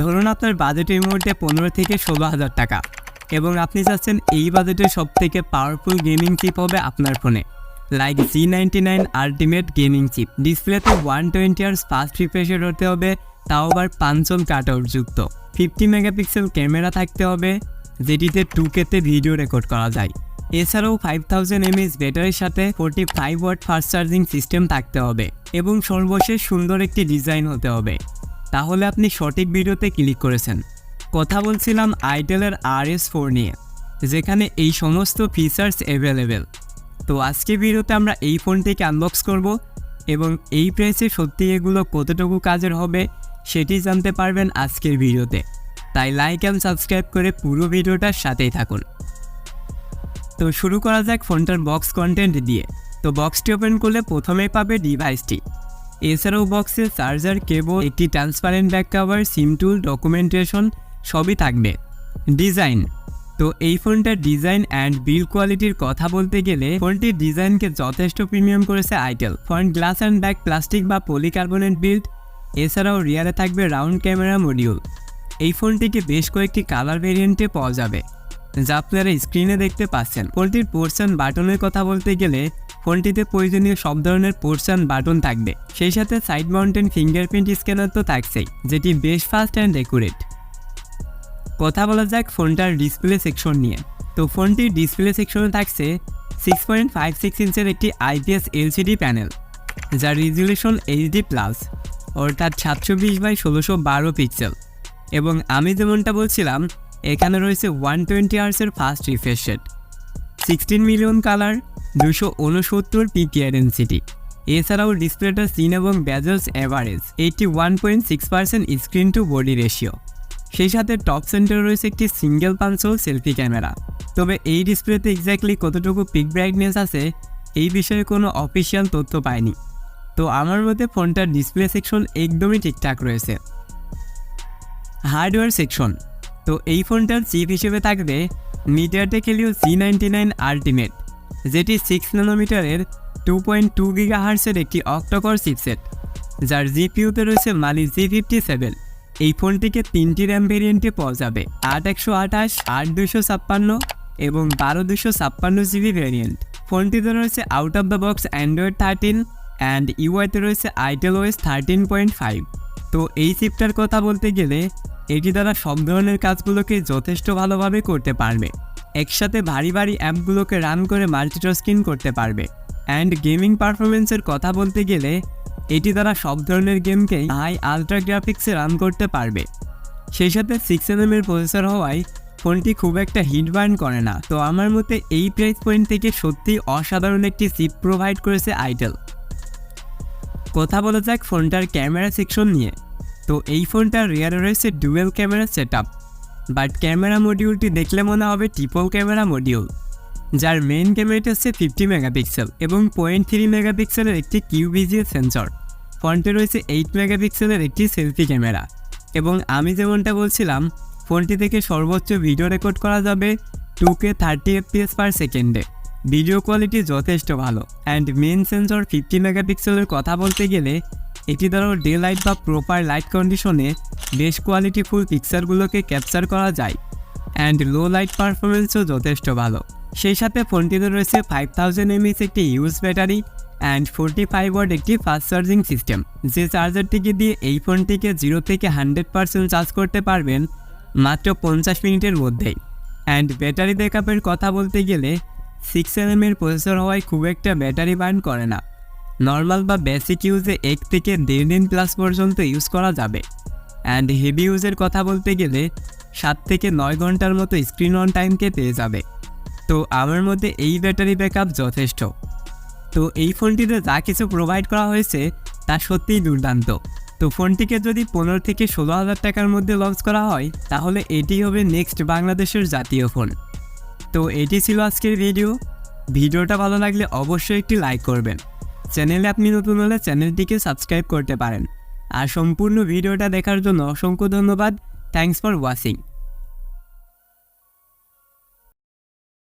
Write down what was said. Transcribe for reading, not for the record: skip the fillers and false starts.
ধরুন আপনার বাজেট এই মুহূর্তে 15 থেকে 16,000 টাকা এবং আপনি চাচ্ছেন এই বাজেটের সবথেকে পাওয়ারফুল গেমিং চিপ হবে আপনার ফোনে, like G99 ultimate gaming chip. ডিসপ্লেতে 120Hz ফাস্ট রিফ্রেশ রেট হতে হবে, তাও আবার 5 কাটআউট যুক্ত। 50 মেগাপিক্সেল ক্যামেরা থাকতে হবে, যেটিতে 2K-তে ভিডিও রেকর্ড করা যায়। এছাড়াও 5000 mAh ব্যাটারির সাথে 45 ওয়াট ফাস্ট চার্জিং সিস্টেম থাকতে হবে এবং সর্বশেষ সুন্দর একটি ডিজাইন হতে হবে। তাহলে আপনি সঠিক ভিডিওতে ক্লিক করেছেন। কথা বলছিলাম আইটেলের RS4 নিয়ে, যেখানে এই সমস্ত ফিচার্স অ্যাভেলেবেল। তো আজকে ভিডিওতে আমরা এই ফোনটিকে আনবক্স করব এবং এই প্রাইসে সত্যি এগুলো কতটুকু কাজের হবে সেটি জানতে পারবেন আজকের ভিডিওতে। তাই লাইক এবং সাবস্ক্রাইব করে পুরো ভিডিওটার সাথেই থাকুন। তো শুরু করা যাক ফোনটার বক্স কন্টেন্ট দিয়ে। তো বক্সটি ওপেন করলে প্রথমেই পাবে ডিভাইসটি। এছাড়াও বক্সে চার্জার, কেবল, একটি ট্রান্সপারেন্ট ব্যাক কভার, সিম টুল, ডকুমেন্টেশন সবই থাকবে। ডিজাইন, তো এই ফোনটার ডিজাইন অ্যান্ড বিল্ড কোয়ালিটির কথা বলতে গেলে ফোনটির ডিজাইনকে যথেষ্ট প্রিমিয়াম করেছে itel. Front glass and back plastic বা পলিকার্বনেট বিল্ড। এছাড়াও রিয়ারে থাকবে রাউন্ড ক্যামেরা মডিউল। এই ফোনটিকে বেশ কয়েকটি কালার ভেরিয়েন্টে পাওয়া যাবে, যা আপনারা স্ক্রিনে দেখতে পাচ্ছেন। ফোনটির পোর্শন বাটনের কথা বলতে গেলে ফোনটিতে প্রয়োজনীয় সব ধরনের পোর্শন বাটন থাকবে। সেই সাথে সাইড মাউন্টেন ফিঙ্গারপ্রিন্ট স্ক্যানার তো থাকছেই, যেটি বেশ ফাস্ট অ্যান্ড অ্যাকুরেট। কথা বলা যাক ফোনটার ডিসপ্লে সেকশন নিয়ে। তো ফোনটির ডিসপ্লে সেকশনে থাকছে 6.56 ইঞ্চের একটি IPS LCD প্যানেল, যার রেজুলেশন HD+, অর্থাৎ 720x1612 পিক্সেল। এবং আমি যেমনটা বলছিলাম, এখানে রয়েছে 120Hz fast refresh rate, 16 million colour, 269 PPI density. এছাড়াও ডিসপ্লেটা সিন এবং bezels average 81.6% screen to body ratio. সেই সাথে টপ সেন্টারে রয়েছে একটি সিঙ্গেল পাঞ্চল সেলফি ক্যামেরা। তবে এই ডিসপ্লেতে এক্স্যাক্টলি কতটুকু পিক ব্রাইটনেস আছে এই বিষয়ে কোনো অফিসিয়াল তথ্য পাইনি। তো আমার মতে ফোনটার ডিসপ্লে সেকশন একদমই ঠিকঠাক রয়েছে। হার্ডওয়্যার সেকশন, তো এই ফোনটার চিপ হিসেবে থাকবে MediaTek Helio G99 আলটিমেট, যেটি 6 ন্যানোমিটারের 2.2 GHz একটি অক্টোকোর চিপসেট, যার জিপিইউতে রয়েছে Mali G57। এই ফোনটিকে 3টি র্যাম ভেরিয়েন্টে পাওয়া যাবে, 8/128, 8/256 এবং 12/256 GB ভেরিয়েন্ট। ফোনটিতে রয়েছে out of the box Android 13 and ইউআইতে রয়েছে itelOS 13.5। তো এই চিপটার কথা বলতে গেলে এটি দ্বারা সব ধরনের কাজগুলোকে যথেষ্ট ভালোভাবে করতে পারবে। একসাথে ভারী ভারী অ্যাপগুলোকে রান করে মাল্টিটাস্কিং করতে পারবে। অ্যান্ড গেমিং পারফরমেন্সের কথা বলতে গেলে এটি দ্বারা সব ধরনের গেমকেই হাই আলট্রা গ্রাফিক্সে রান করতে পারবে। সেই সাথে 6nm প্রসেসর হওয়ায় ফোনটি খুব একটা হিট বার্ন করে না। তো আমার মতে এই প্রাইস পয়েন্ট থেকে সত্যিই অসাধারণ একটি চিপ প্রোভাইড করেছে আইটেল। কথা বলা যাক ফোনটার ক্যামেরা সেকশন নিয়ে। তো এই ফোনটার রিয়ারে রয়েছে dual camera setup, but camera মডিউলটি দেখলে মনে হবে ট্রিপল ক্যামেরা মডিউল, যার মেইন ক্যামেরাটি হচ্ছে 50 মেগাপিক্সেল এবং 0.3 মেগাপিক্সেলের একটি QVGA সেন্সর। ফ্রন্টে রয়েছে 8 মেগাপিক্সেলের একটি সেলফি ক্যামেরা। এবং আমি যেমনটা বলছিলাম, ফোনটি থেকে সর্বোচ্চ ভিডিও রেকর্ড করা যাবে 2K 30 FPS পার সেকেন্ডে। ভিডিও কোয়ালিটি যথেষ্ট ভালো। অ্যান্ড মেইন সেন্সর 50 মেগাপিক্সেলের কথা বলতে গেলে এটি দ্বারাও ডে লাইট বা প্রপার লাইট কন্ডিশনে বেশ কোয়ালিটিফুল পিকচারগুলোকে ক্যাপচার করা যায়। অ্যান্ড লো লাইট পারফরমেন্সও যথেষ্ট ভালো। সেই সাথে ফোনটিতে রয়েছে 5000 mAh একটি ইউজ ব্যাটারি অ্যান্ড 45 ওয়াট একটি ফাস্ট চার্জিং সিস্টেম, যে চার্জারটিকে দিয়ে এই ফোনটিকে 0 থেকে 100% চার্জ করতে পারবেন মাত্র 50 মিনিটের মধ্যেই। অ্যান্ড ব্যাটারি ব্যাকআপের কথা বলতে গেলে 6nm প্রসেসর হওয়ায় খুব একটা ব্যাটারি বার্ন করে না। নর্মাল বা বেসিক ইউজে 1 থেকে 1.5 দিন প্লাস পর্যন্ত ইউজ করা যাবে। অ্যান্ড হেভি ইউজের কথা বলতে গেলে 7 থেকে 9 ঘন্টার মতো স্ক্রিন অন টাইমকে পেয়ে যাবে। তো আমার মধ্যে এই ব্যাটারি ব্যাকআপ যথেষ্ট। তো এই ফোনটিতে যা কিছু প্রোভাইড করা হয়েছে তা সত্যিই দুর্দান্ত। তো ফোনটিকে যদি 15 থেকে 16,000 টাকার মধ্যে লঞ্চ করা হয় তাহলে এটি হবে নেক্সট বাংলাদেশের জাতীয় ফোন। তো এটি ছিল আজকের ভিডিওটা ভালো লাগলে অবশ্যই একটি লাইক করবেন। চ্যানেলে আপনি নতুন হলে চ্যানেলটিকে সাবস্ক্রাইব করতে পারেন। আর সম্পূর্ণ ভিডিওটা দেখার জন্য অসংখ্য ধন্যবাদ। Thanks for watching.